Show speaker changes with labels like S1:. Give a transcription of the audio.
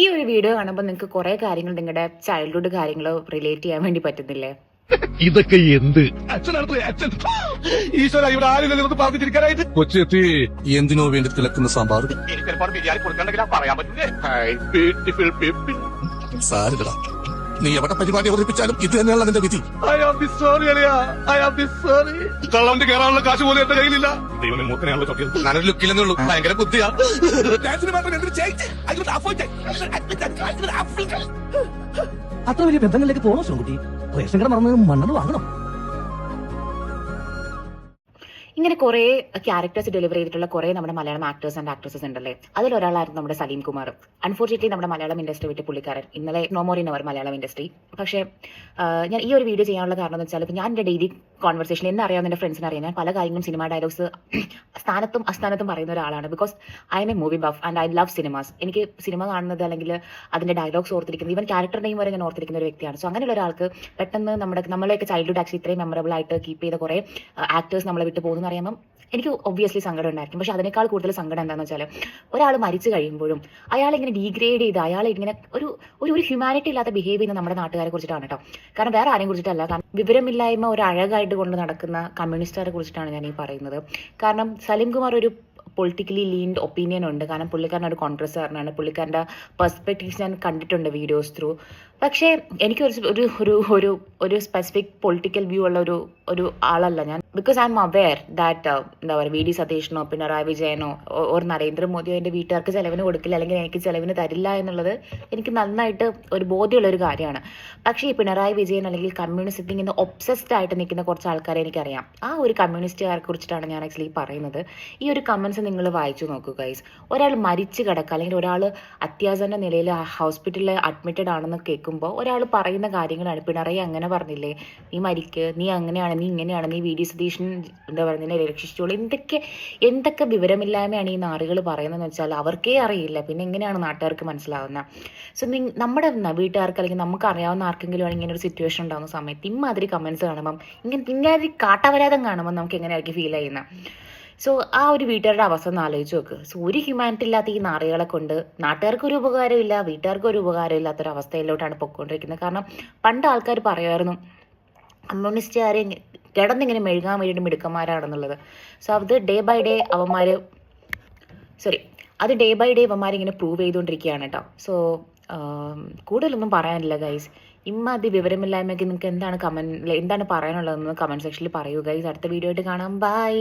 S1: ഈ ഒരു വീഡിയോ കാണുമ്പോൾ നിങ്ങൾക്ക് കുറെ കാര്യങ്ങൾ നിങ്ങളുടെ ചൈൽഡ്ഹുഡ് കാര്യങ്ങൾ റിലേറ്റ് ചെയ്യാൻ വേണ്ടി പറ്റുന്നില്ലേ?
S2: ഇതൊക്കെ എന്ത്
S3: ഈശ്വര ഇവിടെ ആരും പറഞ്ഞിരിക്കാനായിട്ട് കൊച്ചെത്തി
S4: എന്തിനോ വേണ്ടി തിളക്കുന്ന സാമ്പാർ
S3: ബിരിയാണി കൊടുക്കണ്ടെങ്കിൽ പറയാൻ പറ്റില്ലേ?
S4: സാരില്ലടാ, നീ എവിടെ പരിപാടി അവതരിപ്പിച്ചാലും ഇത് തന്നെയാണ് അതിന്റെ വിധി.
S3: കള്ളവണ്ടി കയറാനുള്ള കാശ് പോലും എന്റെ കയ്യിലില്ല. ദൈവമേ, മൂക്കനെയാണല്ലോ ചോദ്യം.
S4: ഞാനൊരു ലുക്കില്ലെന്നേ ഉള്ളൂ, ഭയങ്കര ബുദ്ധിയാ.
S5: അത്ര വലിയ ബന്ധങ്ങളിലേക്ക് പോകണോ ശ്രീകുട്ടി? റേഷൻ കട മറന്ന് മണ്ണെന്ന് വാങ്ങണം.
S1: ഇങ്ങനെ കുറെ ക്യാരക്ടേഴ്സ് ഡെലിവർ ചെയ്തിട്ടുള്ള കുറെ നമ്മുടെ മലയാളം ആക്ടേഴ്സ് ആൻഡ് ആക്ട്രസസ് ഉണ്ടല്ലേ. അതിലൊരാളായിരുന്നു നമ്മുടെ സലീം കുമാർ. അൺഫോർച്യുനേറ്റ്ലി നമ്മുടെ മലയാളം ഇൻഡസ്ട്രി വിട്ട് പുള്ളിക്കാരൻ ഇന്നലെ no more in our Malayalam industry. പക്ഷേ ഞാൻ ഈ ഒരു വീഡിയോ ചെയ്യാനുള്ള കാരണം എന്ന് വെച്ചാൽ, ഇപ്പോൾ ഞാൻ എൻ്റെ ഡെയിലി കോൺവെർസേഷൻ എന്നെ അറിയാവുന്ന എൻ്റെ ഫ്രണ്ട്സിനെ അറിയാം, ഞാൻ പല കാര്യങ്ങളും സിനിമ ഡയലോഗ്സ് സ്ഥാനത്തും അസ്ഥാനത്തും പറയുന്ന ഒരാളാണ്. Because I M A movie buff and I love cinemas. എനിക്ക് സിനിമ കാണുന്നത് അല്ലെങ്കിൽ അതിൻ്റെ ഡയലോഗ്സ് ഓർത്തിരിക്കുന്നത്, ഈവൻ ക്യാരക്ടർ നെയിം വരെ ഞാൻ ഓർത്തിരിക്കുന്ന ഒരു വ്യക്തിയാണ്. സോ അങ്ങനെയുള്ള ഒരാൾക്ക് പെട്ടെന്ന് നമ്മളെയൊക്കെ ചൈൽഡ്ഹുഡ് ആക്ച്വലി ഇത്രയും മെമ്മറബിൾ ആയിട്ട് കീപ്പ് ചെയ്ത കുറേ ആക്ടേഴ്സ് നമ്മളെ വിട്ട് പോകുന്നു അറിയുമ്പം എനിക്ക് ഒബ്വിയസ്ലി സങ്കടം ഉണ്ടായിരിക്കും. പക്ഷെ അതിനേക്കാൾ കൂടുതൽ സങ്കടം എന്താണെന്ന് വെച്ചാൽ, ഒരാൾ മരിച്ചു കഴിയുമ്പോഴും അയാൾ ഇങ്ങനെ ഡീഗ്രേഡ് ചെയ്ത് അയാൾ ഇങ്ങനെ ഒരു ഹ്യൂമാനിറ്റി ഇല്ലാത്ത ബിഹേവ് ചെയ്യുന്ന നമ്മുടെ നാട്ടുകാരെ കുറിച്ചിട്ടാണ് കേട്ടോ. കാരണം വേറെ ആരെയും കുറിച്ചിട്ടല്ല. കാരണം വിവരമില്ലായ്മ ഒരു അഴകായിട്ട് കൊണ്ട് നടക്കുന്ന കമ്മ്യൂണിസ്റ്റുകാരെ കുറിച്ചിട്ടാണ് ഞാൻ ഈ പറയുന്നത്. കാരണം സലീം കുമാർ ഒരു പൊളിറ്റിക്കലി ലീൻഡ് ഒപ്പീനിയൻ ഉണ്ട്. കാരണം പുള്ളിക്കാരൻ ഒരു കോൺഗ്രസ്സുകാരനാണ്. പുള്ളിക്കാരൻ്റെ പെർസ്പെക്റ്റീവ്സ് ഞാൻ കണ്ടിട്ടുണ്ട് വീഡിയോസ് ത്രൂ. പക്ഷേ എനിക്ക് ഒരു സ്പെസിഫിക് പൊളിറ്റിക്കൽ വ്യൂ ഉള്ള ഒരു ആളല്ല ഞാൻ. Because I M aware that എന്താ പറയുക, വി ഡി സതീഷിനോ പിണറായി വിജയനോ ഒരു നരേന്ദ്രമോദിയോ എൻ്റെ വീട്ടുകാർക്ക് ചിലവിന് കൊടുക്കില്ല അല്ലെങ്കിൽ എനിക്ക് ചിലവിന് തരില്ല എന്നുള്ളത് എനിക്ക് നന്നായിട്ട് ഒരു ബോധ്യമുള്ള ഒരു കാര്യമാണ്. പക്ഷേ ഈ പിണറായി വിജയൻ അല്ലെങ്കിൽ കമ്മ്യൂണിസ്റ്റിൽ നിന്ന് ഒബ്സസ്ഡ് ആയിട്ട് നിൽക്കുന്ന കുറച്ച് ആൾക്കാരെ എനിക്കറിയാം. ആ ഒരു കമ്മ്യൂണിസ്റ്റുകാരെ കുറിച്ചിട്ടാണ് ഞാൻ ആക്ച്വലി പറയുന്നത്. ഈ ഒരു കമൻസ് നിങ്ങൾ വായിച്ചു നോക്കൂ ഗൈസ്. ഒരാൾ മരിച്ചു കിടക്കുക അല്ലെങ്കിൽ ഒരാൾ അത്യാസന്ന നിലയിൽ ഹോസ്പിറ്റലിൽ അഡ്മിറ്റഡ് ആണെന്ന് കേൾക്കുമ്പോൾ ഒരാൾ പറയുന്ന കാര്യങ്ങളാണ്, പിണറായി അങ്ങനെ പറഞ്ഞില്ലേ, നീ മരിക്ക്, നീ അങ്ങനെയാണ്, നീ ഇങ്ങനെയാണ്, നീ വി ഡി സതീശൻ എന്താ പറയുക, നിന്നെ രക്ഷിച്ചോളൂ, എന്തൊക്കെ വിവരമില്ലായ്മയാണ് ഈ നാറുകൾ പറയുന്നതെന്ന് വെച്ചാൽ അവർക്കേ അറിയില്ല. പിന്നെ എങ്ങനെയാണ് നാട്ടുകാർക്ക് മനസ്സിലാവുന്നത്? സോ നമ്മുടെ വീട്ടുകാർക്ക് അല്ലെങ്കിൽ നമുക്ക് അറിയാവുന്ന ആർക്കെങ്കിലും ഇങ്ങനെ ഒരു സിറ്റുവേഷൻ ഉണ്ടാകുന്ന സമയത്ത് ഇമാതിരി കമൻസ് കാണുമ്പം ഇങ്ങനെ കാട്ടവരാതം കാണുമ്പോൾ നമുക്ക് എങ്ങനെയായിരിക്കും ഫീൽ ചെയ്യുന്നത്? സോ ആ ഒരു വീട്ടുകാരുടെ അവസ്ഥ ഒന്ന് ആലോചിച്ച് നോക്ക്. സോ ഒരു ഹ്യൂമാനിറ്റി ഇല്ലാത്ത ഈ നാറികളെ കൊണ്ട് നാട്ടുകാർക്ക് ഒരു ഉപകാരമില്ല, വീട്ടുകാർക്ക് ഒരു ഉപകാരം ഇല്ലാത്തൊരവസ്ഥയിലോട്ടാണ് പൊയ്ക്കൊണ്ടിരിക്കുന്നത്. കാരണം പണ്ട് ആൾക്കാർ പറയുമായിരുന്നു കമ്മ്യൂണിസ്റ്റുകാരെ കിടന്നിങ്ങനെ മെഴുകാൻ വേണ്ടിയിട്ട് മിടുക്കന്മാരാണെന്നുള്ളത്. സോ അത് ഡേ ബൈ ഡേ അവന്മാരിങ്ങനെ പ്രൂവ് ചെയ്തുകൊണ്ടിരിക്കുകയാണ് കേട്ടോ. സോ കൂടുതലൊന്നും പറയാനില്ല ഗൈസ്. ഇമ്മാതി വിവരമില്ലായ്മയ്ക്ക് നിങ്ങൾക്ക് എന്താണ് പറയാനുള്ളതെന്ന് കമൻറ്റ് സെക്ഷനിൽ പറയൂ ഗൈസ്. അടുത്ത വീഡിയോ ആയിട്ട് കാണാം. ബൈ.